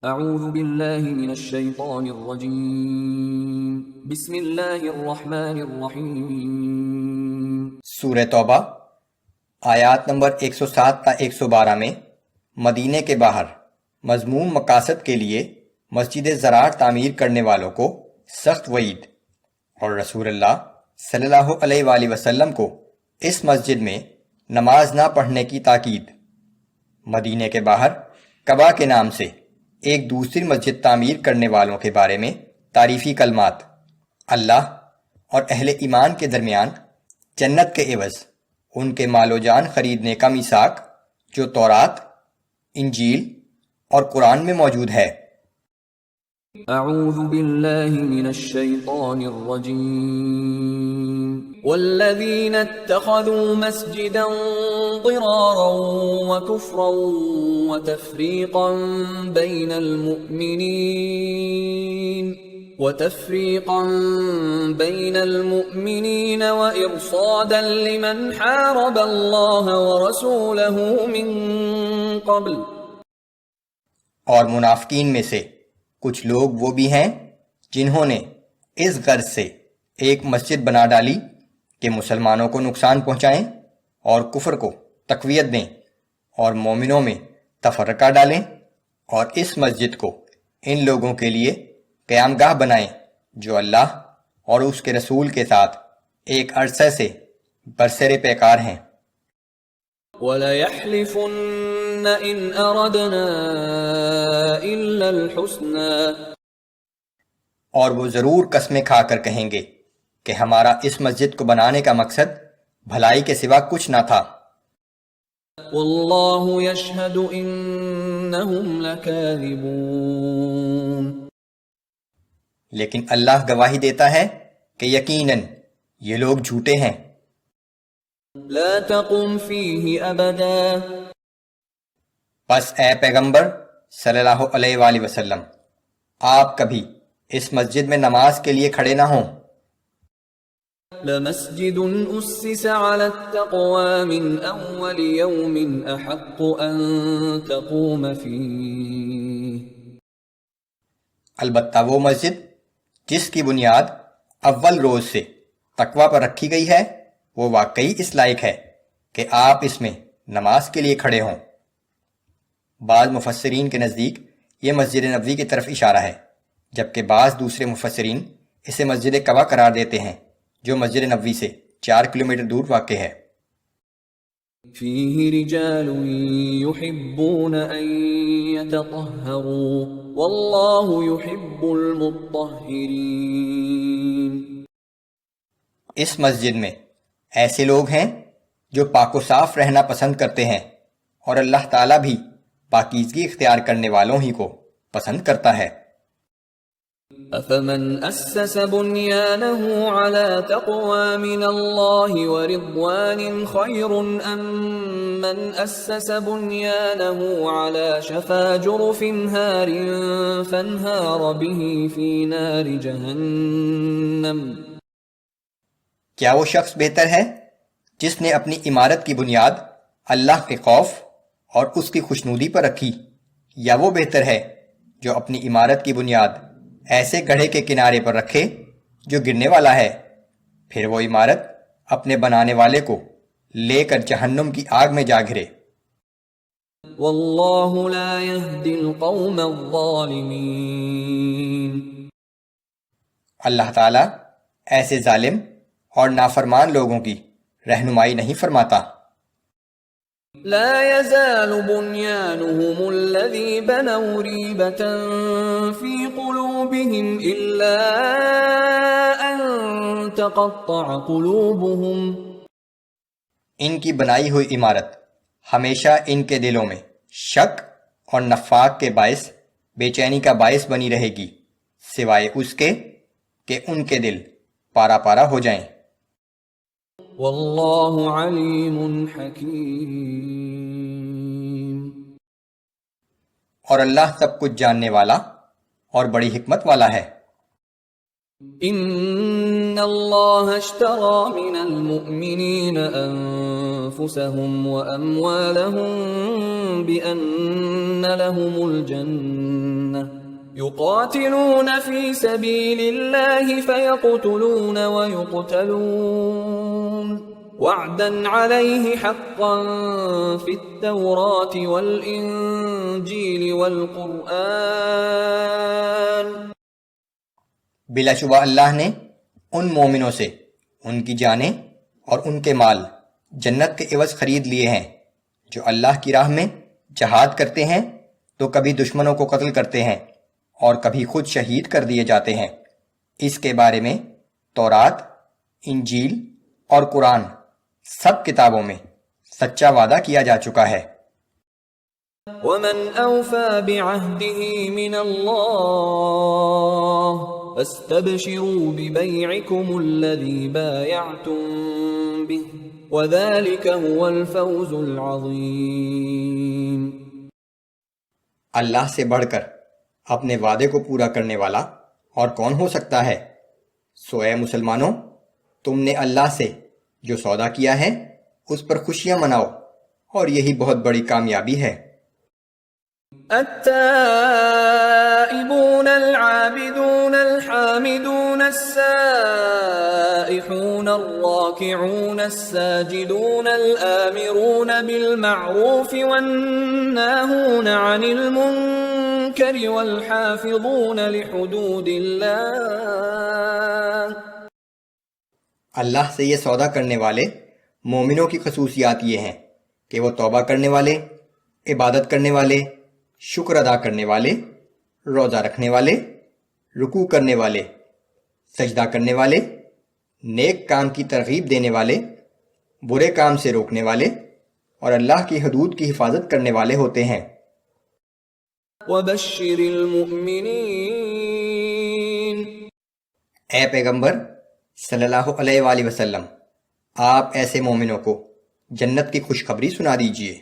اعوذ باللہ من الشیطان الرجیم بسم اللہ الرحمن الرحیم۔ سورہ توبہ آیات نمبر 107 تا 112 میں مدینے کے باہر مذموم مقاصد کے لیے مسجد ضرار تعمیر کرنے والوں کو سخت وعید، اور رسول اللہ صلی اللہ علیہ وآلہ وسلم کو اس مسجد میں نماز نہ پڑھنے کی تاکید۔ مدینے کے باہر قباء کے نام سے ایک دوسری مسجد تعمیر کرنے والوں کے بارے میں تعریفی کلمات۔ اللہ اور اہل ایمان کے درمیان جنت کے عوض ان کے مال و جان خریدنے کا میثاق جو تورات، انجیل اور قرآن میں موجود ہے۔ اعوذ باللہ من الشیطان الرجیم۔ والذین اتخذوا مسجدا ضرارا وکفرا وتفریقا بین المؤمنین وإرصادا لمن حارب اللہ ورسولہ من قبل۔ اور منافقین میں سے کچھ لوگ وہ بھی ہیں جنہوں نے اس غرض سے ایک مسجد بنا ڈالی کہ مسلمانوں کو نقصان پہنچائیں اور کفر کو تقویت دیں اور مومنوں میں تفرقہ ڈالیں، اور اس مسجد کو ان لوگوں کے لیے قیام گاہ بنائیں جو اللہ اور اس کے رسول کے ساتھ ایک عرصے سے برسر پیکار ہیں۔ وَلَيَحْلِفُنَّ إِنْ أَرَدْنَا إِلَّا الْحُسْنَى۔ اور وہ ضرور قسمیں کھا کر کہیں گے کہ ہمارا اس مسجد کو بنانے کا مقصد بھلائی کے سوا کچھ نہ تھا۔ وَاللَّهُ يَشْهَدُ إِنَّهُمْ لَكَاذِبُونَ۔ لیکن اللہ گواہی دیتا ہے کہ یقیناً یہ لوگ جھوٹے ہیں۔ لا تقم فيه ابدا۔ پس اے پیغمبر صلی اللہ علیہ وآلہ وسلم، آپ کبھی اس مسجد میں نماز کے لیے کھڑے نہ ہوں۔ لمسجد اسس على التقوى من اول يوم احق ان تقوم فيه۔ البتہ وہ مسجد جس کی بنیاد اول روز سے تقوی پر رکھی گئی ہے وہ واقعی اس لائق ہے کہ آپ اس میں نماز کے لیے کھڑے ہوں۔ بعض مفسرین کے نزدیک یہ مسجد نبوی کی طرف اشارہ ہے، جبکہ بعض دوسرے مفسرین اسے مسجد قباء قرار دیتے ہیں جو مسجد نبوی سے 4 کلومیٹر دور واقع ہے۔ فيه رجال يحبون ان يتطهروا والله يحب المطهرين۔ اس مسجد میں ایسے لوگ ہیں جو پاک و صاف رہنا پسند کرتے ہیں، اور اللہ تعالیٰ بھی پاکیزگی اختیار کرنے والوں ہی کو پسند کرتا ہے۔ افمن اسس بنيانه على تقوى من الله ورضوان خير ام من اسس بنيانه على شفا جرف هار فانهار به في نار جهنم۔ کیا وہ شخص بہتر ہے جس نے اپنی عمارت کی بنیاد اللہ کے خوف اور اس کی خوشنودی پر رکھی، یا وہ بہتر ہے جو اپنی عمارت کی بنیاد ایسے گڑھے کے کنارے پر رکھے جو گرنے والا ہے، پھر وہ عمارت اپنے بنانے والے کو لے کر جہنم کی آگ میں جا گرے۔ واللہ لا يهدي القوم الظالمین۔ اللہ تعالیٰ ایسے ظالم اور نافرمان لوگوں کی رہنمائی نہیں فرماتا۔ لا يزال بنيانهم الذي بنوا ريبة في قلوبهم إلا أن تقطع قلوبهم۔ ان کی بنائی ہوئی عمارت ہمیشہ ان کے دلوں میں شک اور نفاق کے باعث بے چینی کا باعث بنی رہے گی، سوائے اس کے کہ ان کے دل پارا پارا ہو جائیں۔ واللہ علیم حکیم۔ اور اللہ سب کچھ جاننے والا اور بڑی حکمت والا ہے۔ ان اللہ اشترى من المؤمنین انفسهم أنفسهم وأموالهم بأن لهم الجنة يقاتلون في سبيل الله فيقتلون ويقتلون وعدا عليه حقا في التوراة والإنجيل والقرآن. بلا شبہ اللہ نے ان مومنوں سے ان کی جانیں اور ان کے مال جنت کے عوض خرید لیے ہیں جو اللہ کی راہ میں جہاد کرتے ہیں تو کبھی دشمنوں کو قتل کرتے ہیں اور کبھی خود شہید کر دیے جاتے ہیں. اس کے بارے میں تورات، انجیل اور قرآن سب کتابوں میں سچا وعدہ کیا جا چکا ہے. ومن أوفى بعهده من الله فاستبشروا ببيعكم الذي بايعتم به وذلك هو الفوز العظيم. اللہ سے بڑھ کر اپنے وعدے کو پورا کرنے والا اور کون ہو سکتا ہے؟ سو اے مسلمانوں، تم نے اللہ سے جو سودا کیا ہے اس پر خوشیاں مناؤ اور یہی بہت بڑی کامیابی ہے. التائبون العابدون الحامدون السائحون الراكعون الساجدون الآمرون بالمعروف والناهون عن المنكر والحافظون لحدود الله. اللہ سے یہ سودا کرنے والے مومنوں کی خصوصیات یہ ہیں کہ وہ توبہ کرنے والے، عبادت کرنے والے، شکر ادا کرنے والے، روزہ رکھنے والے، رکوع کرنے والے، سجدہ کرنے والے، نیک کام کی ترغیب دینے والے، برے کام سے روکنے والے اور اللہ کی حدود کی حفاظت کرنے والے ہوتے ہیں. وبشر المؤمنین. اے پیغمبر صلی اللہ علیہ وآلہ وسلم، آپ ایسے مومنوں کو جنت کی خوشخبری سنا دیجئے